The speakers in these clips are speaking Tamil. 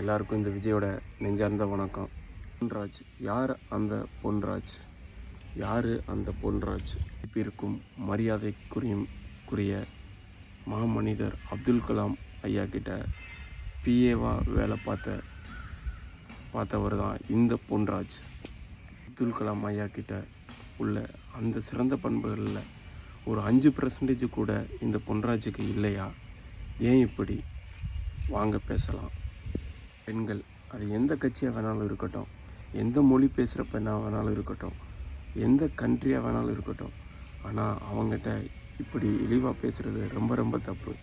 எல்லாருக்கும் இந்த விஜயோட நெஞ்சார்ந்த வணக்கம். பொன்ராஜ் யார் அந்த பொன்ராஜ்? யார் அந்த பொன்ராஜ்? இருக்கும் மரியாதைக்குரிய மாமனிதர் அப்துல் கலாம் ஐயா கிட்ட பிஏவா வேலை பார்த்தவர் தான் இந்த பொன்ராஜ். அப்துல் கலாம் ஐயா கிட்ட உள்ள அந்த சிறந்த பண்புகளில் ஒரு 5% கூட இந்த பொன்ராஜுக்கு இல்லையா? ஏன் இப்படி? வாங்க பேசலாம். பெண்கள் அது எந்த கட்சியாக வேணாலும் இருக்கட்டும், எந்த மொழி பேசுகிற பெண்ணாக வேணாலும் இருக்கட்டும், எந்த கண்ட்ரியாக வேணாலும் இருக்கட்டும், ஆனால் அவங்ககிட்ட இப்படி இழிவாக பேசுகிறது ரொம்ப ரொம்ப தப்பு.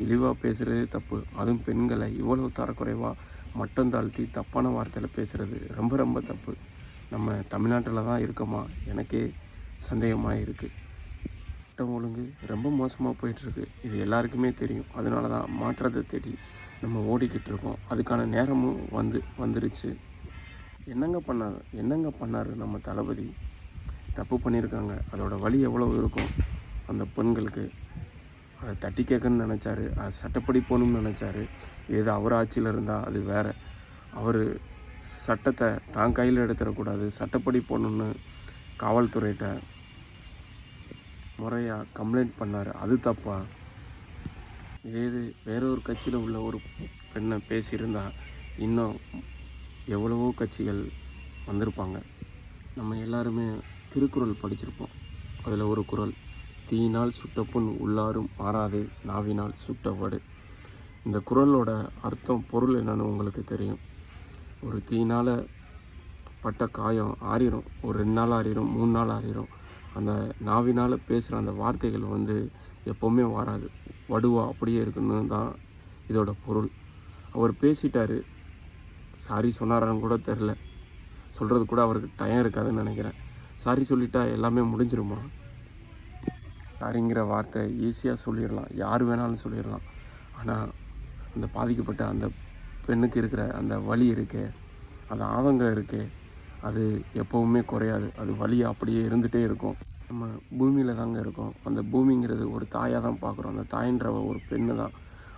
இழிவாக பேசுகிறதே தப்பு. அதுவும் பெண்களை இவ்வளவு தரக்குறைவாக மட்டம் தாழ்த்தி தப்பான வார்த்தையில் பேசுகிறது ரொம்ப ரொம்ப தப்பு. நம்ம தமிழ்நாட்டில் தான் இருக்கோமா? எனக்கே சந்தேகமாக இருக்குது. சட்டம் ஒழுங்கு ரொம்ப மோசமாக போயிட்டுருக்கு. இது எல்லாருக்குமே தெரியும். அதனால தான் மாற்றத்தை தேடி நம்ம ஓடிக்கிட்டு இருக்கோம். அதுக்கான நேரமும் வந்துருச்சு. என்னங்க பண்ணார் நம்ம தளபதி? தப்பு பண்ணியிருக்காங்க. அதோட வலி எவ்வளோ இருக்கும் அந்த பெண்களுக்கு? அதை தட்டி கேட்கணும்னு நினச்சாரு, அது சட்டப்படி போகணும்னு நினச்சாரு. ஏதோ அவர் ஆட்சியில் இருந்தால் அது வேறு. அவர் சட்டத்தை தான் கையில் எடுத்துடக்கூடாது, சட்டப்படி போகணுன்னு காவல்துறையிட்ட முறையாக கம்ப்ளைண்ட் பண்ணார். அது தப்பா? இது வேற ஒரு கட்சியில் உள்ள ஒரு பெண்ணை பேசியிருந்தால் இன்னும் எவ்வளவோ கட்சிகள் வந்திருப்பாங்க. நம்ம எல்லாருமே திருக்குறள் படிச்சிருப்போம். அதில் ஒரு குறள், தீயினால் சுட்டப்புண் உள்ளாரும் ஆறாது, நாவினால் சுட்டவடு. இந்த குறளோட அர்த்தம், பொருள் என்னன்னு உங்களுக்கு தெரியும். ஒரு தீயினால் பட்ட காயம் ஆறிடும், ஒரு 2 நாள் ஆறிடும், 3 நாள் ஆறிடும். அந்த நாவினால் பேசுகிற அந்த வார்த்தைகள் எப்போவுமே வராது, வடுவா அப்படியே இருக்குன்னு தான் இதோட பொருள். அவர் பேசிட்டார், சாரி சொன்னாரான்னு கூட தெரில. சொல்கிறது கூட அவருக்கு டைம் இருக்காதுன்னு நினைக்கிறேன். சாரி சொல்லிட்டா எல்லாமே முடிஞ்சிருமா? சாரிங்கிற வார்த்தை ஈஸியாக சொல்லிடலாம், யார் வேணாலும் சொல்லிடலாம். ஆனால் அந்த பாதிக்கப்பட்ட அந்த பெண்ணுக்கு இருக்கிற அந்த வலி இருக்கே, அந்த ஆதங்கம் இருக்கே, அது எப்போவுமே குறையாது. அது வலி அப்படியே இருந்துகிட்டே இருக்கும். நம்ம பூமியில் தாங்க இருக்கோம். அந்த பூமிங்கிறது ஒரு தாயாக தான் பார்க்குறோம். அந்த தாயின்ற ஒரு பெண்ணு தான்.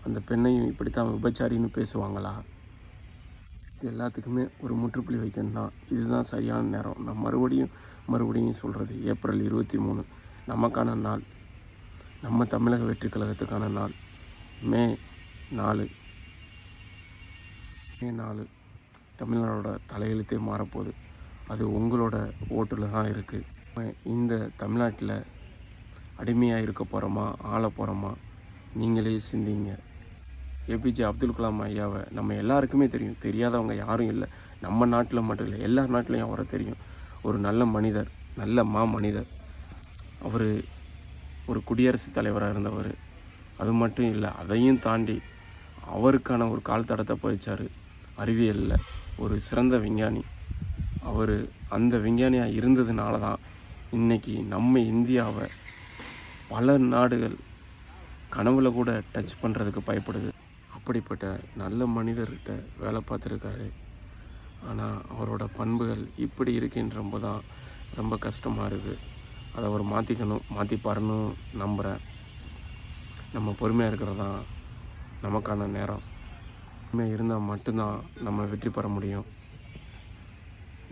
அந்த பெண்ணையும் இப்படித்தான் விபச்சாரின்னு பேசுவாங்களா? இது எல்லாத்துக்குமே ஒரு முற்றுப்புள்ளி வைக்கணும் தான். இதுதான் சரியான நேரம். நான் மறுபடியும் சொல்கிறது, ஏப்ரல் 23 நமக்கான நாள். நம்ம தமிழக வெற்றி கழகத்துக்கான நாள். மே 4 தமிழ்நாடோட தலையெழுத்தே மாறப்போகுது. அது உங்களோட ஓட்டில் தான் இருக்குது. இந்த தமிழ்நாட்டில் அடிமையாக இருக்க போகிறோமா, ஆள போகிறோமா? நீங்களே சிந்திங்க. ஏபிஜே அப்துல் கலாம் ஐயாவை நம்ம எல்லாருக்குமே தெரியும். தெரியாதவங்க யாரும் இல்லை. நம்ம நாட்டில் மட்டும் இல்லை, எல்லா நாட்டிலையும் அவரை தெரியும். ஒரு நல்ல மனிதர், நல்ல மனிதர். அவர் ஒரு குடியரசுத் தலைவராக இருந்தவர். அது மட்டும் இல்லை, அதையும் தாண்டி அவருக்கான ஒரு கால் தடத்தை பதிச்சார். அறிவியலில் ஒரு சிறந்த விஞ்ஞானி. அவர் அந்த விஞ்ஞானியாக இருந்ததுனால தான் இன்றைக்கி நம்ம இந்தியாவை பல நாடுகள் கனவுல கூட டச் பண்ணுறதுக்கு பயப்படுது. அப்படிப்பட்ட நல்ல மனிதர்கிட்ட வேலை பார்த்துருக்காரு. ஆனால் அவரோட பண்புகள் இப்படி இருக்கின்றப்போ தான் ரொம்ப கஷ்டமாக இருக்குது. அதை அவர் மாற்றிப்பாருன்னு நம்புகிறேன். நம்ம பொறுமையாக இருக்கிறது தான் நமக்கான நேரம். பொறுமையாக இருந்தால் மட்டும்தான் நம்ம வெற்றி பெற முடியும்.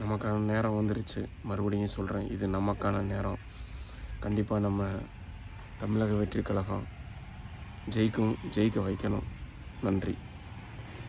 நமக்கான நேரம் வந்துருச்சு. மறுபடியும் சொல்கிறேன், இது நமக்கான நேரம். கண்டிப்பாக நம்ம தமிழக வெற்றி கழகம் ஜெயிக்க வைக்கணும். நன்றி.